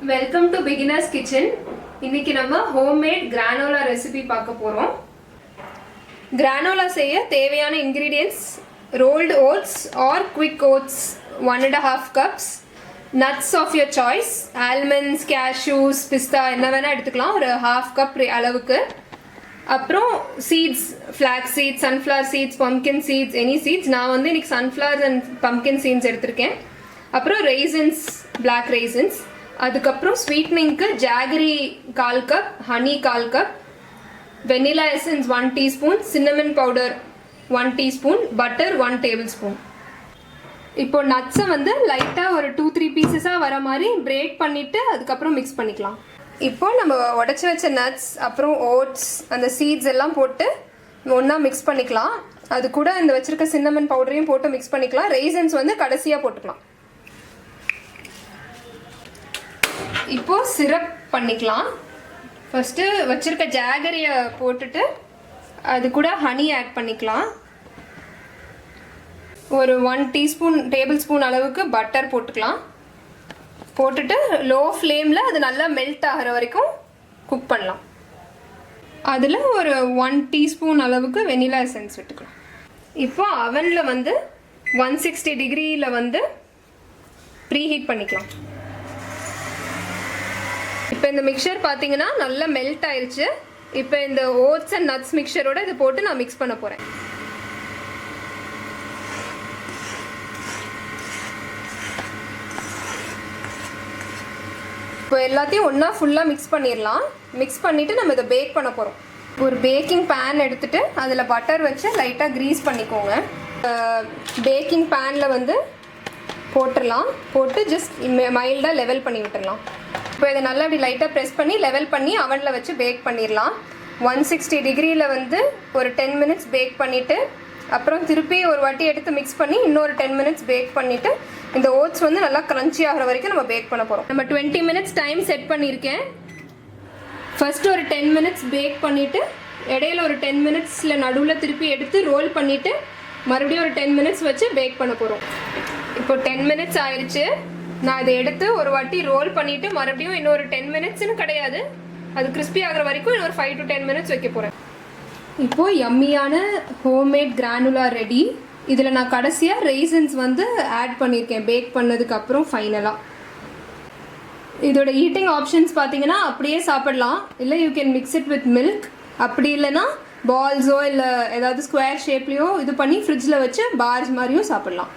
Welcome to Beginnerskitchen. இன்னைக்கு நம்ம homemade granola recipe பார்க்க போறோம். Granola செய்ய தேவையான ingredients rolled oats or quick oats 1.5 cups, nuts of your choice, almonds, cashews, pista என்ன வேணா எடுத்துக்கலாம், ஒரு 1/2 cup அளவுக்கு. அப்புறம் seeds, flax seeds, sunflower seeds, pumpkin seeds, any seeds. நான் வந்து இன்னைக்கு sunflower and pumpkin seeds எடுத்துர்க்கேன். அப்புறம் raisins, black raisins. அதுக்கப்புறம் ஸ்வீட்னிங்க்கு jaggery 1/4 cup, honey 1/4 cup, vanilla essence 1 teaspoon, cinnamon powder 1 teaspoon, butter 1 tablespoon. இப்போ நட்ஸை வந்து லைட்டாக ஒரு 2-3 பீசஸாக வர மாதிரி பிரேக் பண்ணிவிட்டு அதுக்கப்புறம் மிக்ஸ் பண்ணிக்கலாம். இப்போ நம்ம உடச்சி வச்ச நட்ஸ் அப்புறம் ஓட்ஸ் அந்த சீட்ஸ் எல்லாம் போட்டு ஒன்றா மிக்ஸ் பண்ணிக்கலாம். அது கூட இந்த வச்சுருக்க சின்னமன் பவுடரையும் போட்டு மிக்ஸ் பண்ணிக்கலாம். ரெய்சன்ஸ் வந்து கடைசியாக போட்டுக்கலாம். இப்போ சிரப் பண்ணிக்கலாம். ஃபர்ஸ்ட் வச்சிருக்க ஜாகரியை போட்டுட்டு அது கூட ஹனி ஆட் பண்ணிக்கலாம். ஒரு 1 டீஸ்பூன் டேபிள் ஸ்பூன் அளவுக்கு பட்டர் போட்டுக்கலாம். போட்டுட்டு லோ ஃப்ளேமில் அது நல்லா மெல்ட் ஆகிற வரைக்கும் குக் பண்ணலாம். அதில் ஒரு 1 டீஸ்பூன் அளவுக்கு வெனிலா எசன்ஸ் விட்டுக்கலாம். இப்போ அவனில் வந்து 160 டிகிரியில் வந்து ப்ரீஹீட் பண்ணிக்கலாம். இப்போ இந்த மிக்சர் பார்த்தீங்கன்னா நல்லா மெல்ட் ஆயிடுச்சு. இப்போ இந்த ஓட்ஸ் அண்ட் நட்ஸ் மிக்சரோட இதை போட்டு நான் மிக்ஸ் பண்ண போகிறேன். இப்போ எல்லாத்தையும் ஒன்றா ஃபுல்லாக மிக்ஸ் பண்ணிடலாம். மிக்ஸ் பண்ணிவிட்டு நம்ம இதை பேக் பண்ண போகிறோம். ஒரு பேக்கிங் பேன் எடுத்துகிட்டு அதில் பட்டர் வச்சு லைட்டாக க்ரீஸ் பண்ணிக்கோங்க. பேக்கிங் பேனில் வந்து போட்டுடலாம். போட்டு ஜஸ்ட் மைல்டாக லெவல் பண்ணி விட்டுடலாம். இப்போ இதை நல்லா அப்படி லைட்டாக ப்ரெஸ் பண்ணி லெவல் பண்ணி அவனில் வச்சு பேக் பண்ணிடலாம். 160 டிகிரியில் வந்து ஒரு 10 மினிட்ஸ் பேக் பண்ணிவிட்டு அப்புறம் திருப்பி ஒரு வாட்டி எடுத்து மிக்ஸ் பண்ணி இன்னொரு 10 மினிட்ஸ் பேக் பண்ணிவிட்டு இந்த ஓட்ஸ் வந்து நல்லா க்ரன்ச்சி ஆகிற வரைக்கும் நம்ம பேக் பண்ண போகிறோம். நம்ம 20 மினிட்ஸ் டைம் செட் பண்ணியிருக்கேன். ஃபஸ்ட்டு ஒரு 10 மினிட்ஸ் பேக் பண்ணிவிட்டு இடையில ஒரு 10 மினிட்ஸில் நடுவில் திருப்பி எடுத்து ரோல் பண்ணிவிட்டு மறுபடியும் ஒரு 10 மினிட்ஸ் வச்சு பேக் பண்ண போகிறோம். இப்போ 10 மினிட்ஸ் ஆயிடுச்சு. நான் இதை எடுத்து ஒரு வாட்டி ரோல் பண்ணிவிட்டு மறுபடியும் இன்னொரு 10 மினிட்ஸ்னு கிடையாது, அது கிறிஸ்பி ஆகிற வரைக்கும் இன்னொரு 5 to 10 மினிட்ஸ் வைக்க போகிறேன். இப்போது யம்மியான ஹோம்மேட் கிரானுலா ரெடி. இதில் நான் கடைசியாக ரெய்சன்ஸ் வந்து ஆட் பண்ணியிருக்கேன் பேக் பண்ணதுக்கப்புறம் ஃபைனலாக. இதோட ஈட்டிங் ஆப்ஷன்ஸ் பார்த்தீங்கன்னா அப்படியே சாப்பிடலாம், இல்லை you can mix it with milk. அப்படி இல்லைன்னா பால்ஸோ இல்லை ஏதாவது ஸ்கொயர் ஷேப்லேயோ இது பண்ணி ஃப்ரிட்ஜில் வச்சு பார்ஸ் மாதிரியும் சாப்பிட்லாம்.